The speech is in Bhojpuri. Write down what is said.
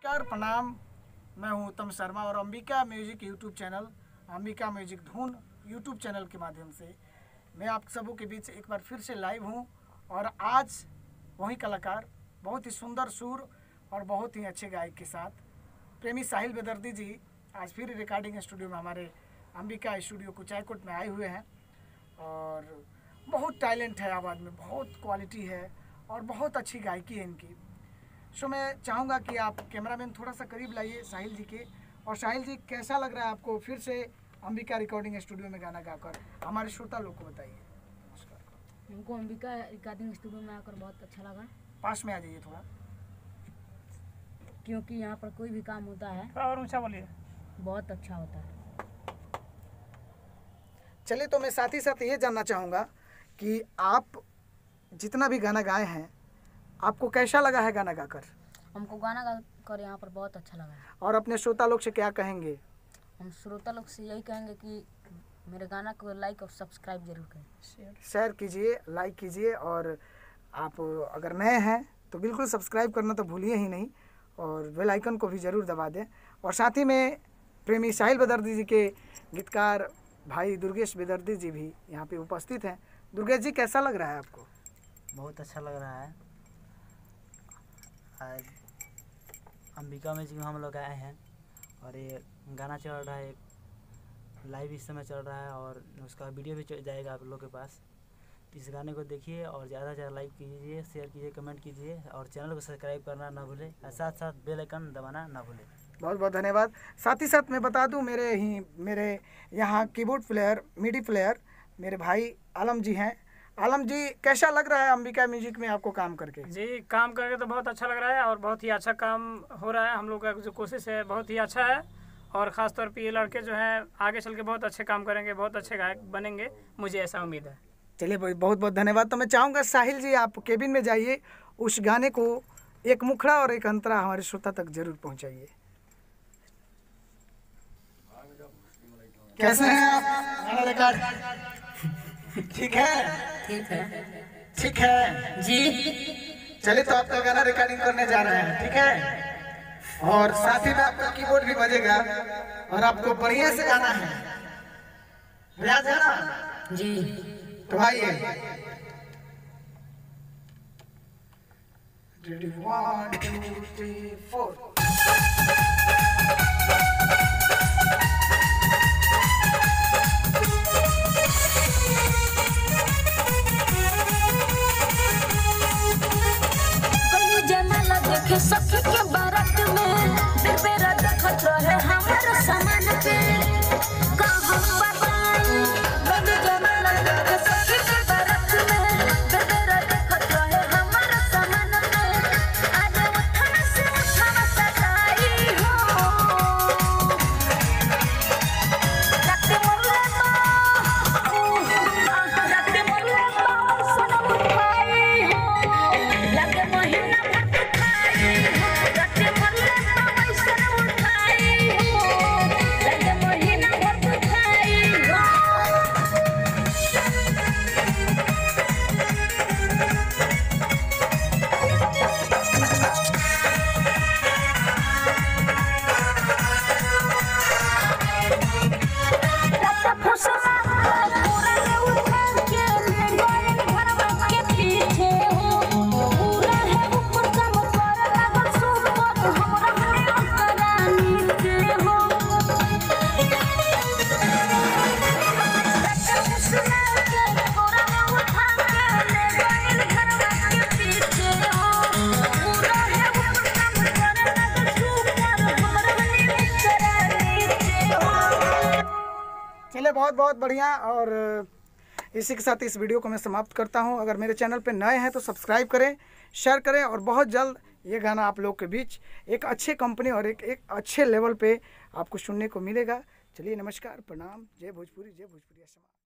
नमस्कार प्रणाम। मैं हूं उत्तम शर्मा और Ambika music YouTube channel, Ambika music धुन यूट्यूब चैनल के माध्यम से मैं आप सबों के बीच एक बार फिर से लाइव हूं। और आज वही कलाकार, बहुत ही सुंदर सुर और बहुत ही अच्छे गायक के साथ प्रेमी साहिल बेदर्दी जी आज फिर रिकॉर्डिंग स्टूडियो में हमारे अंबिका स्टूडियो कुचायकोट में आए हुए हैं। और बहुत टैलेंट है, आवाज़ में बहुत क्वालिटी है और बहुत अच्छी गायकी है इनकी। सो मैं चाहूँगा कि आप कैमरामैन थोड़ा सा करीब लाइए साहिल जी के। और साहिल जी, कैसा लग रहा है आपको फिर से अंबिका रिकॉर्डिंग स्टूडियो में गाना गाकर? हमारे श्रोता लोग को बताइए। नमस्कार। हमको अंबिका रिकॉर्डिंग स्टूडियो में आकर बहुत अच्छा लगा। पास में आ जाइए थोड़ा, क्योंकि यहाँ पर कोई भी काम होता है और ऊंचा बोलिए, बहुत अच्छा होता है। चलिए, तो मैं साथ ही साथ ये जानना चाहूँगा कि आप जितना भी गाना गाए हैं, आपको कैसा लगा है गाना गाकर? हमको गाना गाकर यहाँ पर बहुत अच्छा लगा है। और अपने श्रोता लोग से क्या कहेंगे? हम श्रोता लोग से यही कहेंगे कि मेरे गाना को लाइक और सब्सक्राइब जरूर करें। शेयर कीजिए, लाइक कीजिए, और आप अगर नए हैं तो बिल्कुल सब्सक्राइब करना तो भूलिए ही नहीं, और बेल आइकन को भी ज़रूर दबा दें। और साथ ही में प्रेमी साहिल बेदर्दी जी के गीतकार भाई दुर्गेश बेदर्दी जी भी यहाँ पे उपस्थित हैं। दुर्गेश जी, कैसा लग रहा है आपको? बहुत अच्छा लग रहा है। आज अंबिका म्यूजिक में हम लोग आए हैं और ये गाना चल रहा है, लाइव इस समय चल रहा है और उसका वीडियो भी चल जाएगा आप लोग के पास। इस गाने को देखिए और ज़्यादा से ज़्यादा लाइक कीजिए, शेयर कीजिए, कमेंट कीजिए और चैनल को सब्सक्राइब करना ना भूलें और साथ साथ बेल आइकन दबाना ना भूलें। बहुत बहुत धन्यवाद। साथ ही साथ मैं बता दूं, मेरे यहाँ कीबोर्ड प्लेयर, मिडी प्लेयर मेरे भाई आलम जी हैं। आलम जी, कैसा लग रहा है अंबिका म्यूजिक में आपको काम करके? जी, काम करके तो बहुत अच्छा लग रहा है और बहुत ही अच्छा काम हो रहा है। हम लोग का जो कोशिश है बहुत ही अच्छा है और ख़ास तौर पे ये लड़के जो हैं आगे चल के बहुत अच्छे काम करेंगे, बहुत अच्छे गायक बनेंगे, मुझे ऐसा उम्मीद है। चलिए, बहुत बहुत धन्यवाद। तो मैं चाहूँगा साहिल जी, आप केबिन में जाइए, उस गाने को एक मुखड़ा और एक अंतरा हमारे श्रोता तक जरूर पहुँचाइए। कैसे हैं आप? गाना रिकॉर्ड ठीक है? ठीक है। ठीक है जी। चलिए, तो आपका गाना रिकॉर्डिंग करने जा रहे हैं, ठीक है? और साथ ही में आपका कीबोर्ड भी बजेगा और आपको बढ़िया से गाना है, रियाज है ना? जी। तो आइए। Ready, 1 2 3 4। देखे सखी के बारात में बेरा देखत रहे हमारे सामान पे कहाँ बताई बड़ी जमाना देखे सखी के बारात में बेरा देखत रहे हमारे सामान पे आज उठना से सताई हो रखते मोले सनम उठाई हो लगे महीना चलिए, बहुत बहुत बढ़िया। और इसी के साथ इस वीडियो को मैं समाप्त करता हूं। अगर मेरे चैनल पे नए हैं तो सब्सक्राइब करें, शेयर करें, और बहुत जल्द ये गाना आप लोग के बीच एक अच्छे कंपनी और एक अच्छे लेवल पे आपको सुनने को मिलेगा। चलिए, नमस्कार, प्रणाम, जय भोजपुरी, जय भोजपुरी समाज।